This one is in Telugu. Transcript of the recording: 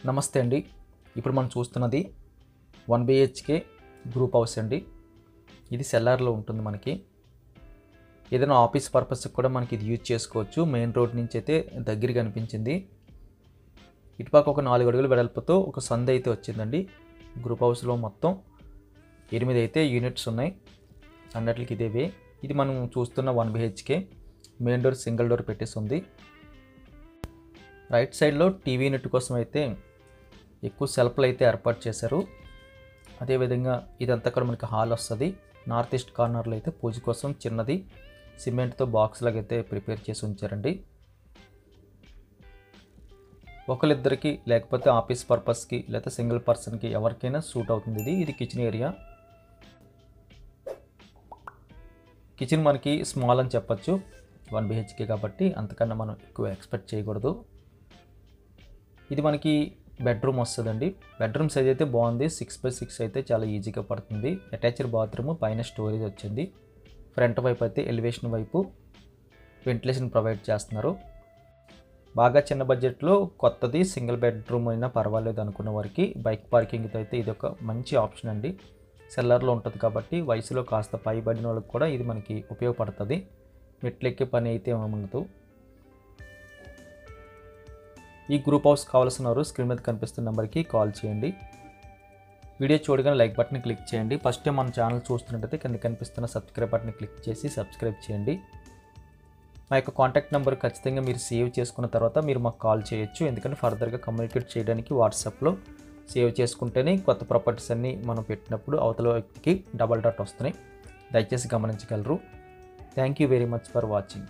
నమస్తే అండి. ఇప్పుడు మనం చూస్తున్నది 1 BHK గ్రూప్ హౌస్ అండి. ఇది సెల్లార్లో ఉంటుంది. మనకి ఏదైనా ఆఫీస్ పర్పస్కి కూడా మనకి ఇది యూజ్ చేసుకోవచ్చు. మెయిన్ రోడ్ నుంచి అయితే దగ్గరగా అనిపించింది. ఇటుపక్క ఒక 4 అడుగుల వెడల్పుతో ఒక సందు అయితే వచ్చిందండి. గ్రూప్ హౌస్లో మొత్తం 8 అయితే యూనిట్స్ ఉన్నాయి. అన్నిటికి ఇదేవే. ఇది మనం చూస్తున్న 1 BHK. Main door single door పెట్టేసి ఉంది. రైట్ సైడ్లో టీవీ యూనిట్ కోసం అయితే ఎక్కువ సెల్ఫ్లు అయితే ఏర్పాటు చేశారు. అదేవిధంగా ఇదంతా కూడా మనకి హాల్ వస్తుంది. నార్త్ ఈస్ట్ కార్నర్లో అయితే పూజ కోసం చిన్నది సిమెంట్తో బాక్స్ లాగా అయితే ప్రిపేర్ చేసి ఉంచారండి. ఒకరిద్దరికి లేకపోతే ఆఫీస్ పర్పస్కి లేకపోతే సింగిల్ పర్సన్కి ఎవరికైనా సూట్ అవుతుంది. ఇది కిచెన్ ఏరియా. కిచెన్ మనకి స్మాల్ అని చెప్పచ్చు. 1 BHK కాబట్టి అంతకన్నా మనం ఎక్కువ ఎక్స్పెక్ట్ చేయకూడదు. ఇది మనకి బెడ్రూమ్ వస్తుందండి. బెడ్రూమ్ సైజ్ అయితే బాగుంది. 6x6 అయితే చాలా ఈజీగా పడుతుంది. అటాచ్డ్ బాత్రూమ్, పైన స్టోరేజ్ వచ్చింది. ఫ్రంట్ వైపు అయితే ఎలివేషన్ వైపు వెంటిలేషన్ ప్రొవైడ్ చేస్తున్నారు. బాగా చిన్న బడ్జెట్లో కొత్తది సింగిల్ బెడ్రూమ్ అయినా పర్వాలేదు అనుకున్న వారికి బైక్ పార్కింగ్తో అయితే ఇది ఒక మంచి ఆప్షన్ అండి. సెల్లర్లో ఉంటుంది కాబట్టి వయసులో కాస్త పైబడిన వాళ్ళకి కూడా ఇది మనకి ఉపయోగపడుతుంది. మెట్లెక్కే పని అయితే ఉండదు. ఈ గ్రూప్ హౌస్ కావాల్సిన వారు స్క్రీన్ మీద కనిపిస్తున్న నెంబర్కి కాల్ చేయండి. వీడియో చూడగానే లైక్ బటన్ క్లిక్ చేయండి. ఫస్ట్ టైం మన ఛానల్ చూస్తున్నట్టయితే కింద కనిపిస్తున్న సబ్స్క్రైబ్ బటన్ క్లిక్ చేసి సబ్స్క్రైబ్ చేయండి. మా యొక్క కాంటాక్ట్ నెంబర్ ఖచ్చితంగా మీరు సేవ్ చేసుకున్న తర్వాత మీరు మాకు కాల్ చేయొచ్చు. ఎందుకంటే ఫర్దర్గా కమ్యూనికేట్ చేయడానికి వాట్సాప్లో సేవ్ చేసుకుంటేనే కొత్త ప్రాపర్టీస్ అన్నీ మనం పెట్టినప్పుడు అవతల వ్యక్తికి డబల్ డాట్ వస్తున్నాయి. దయచేసి గమనించగలరు. Thank you very much for watching.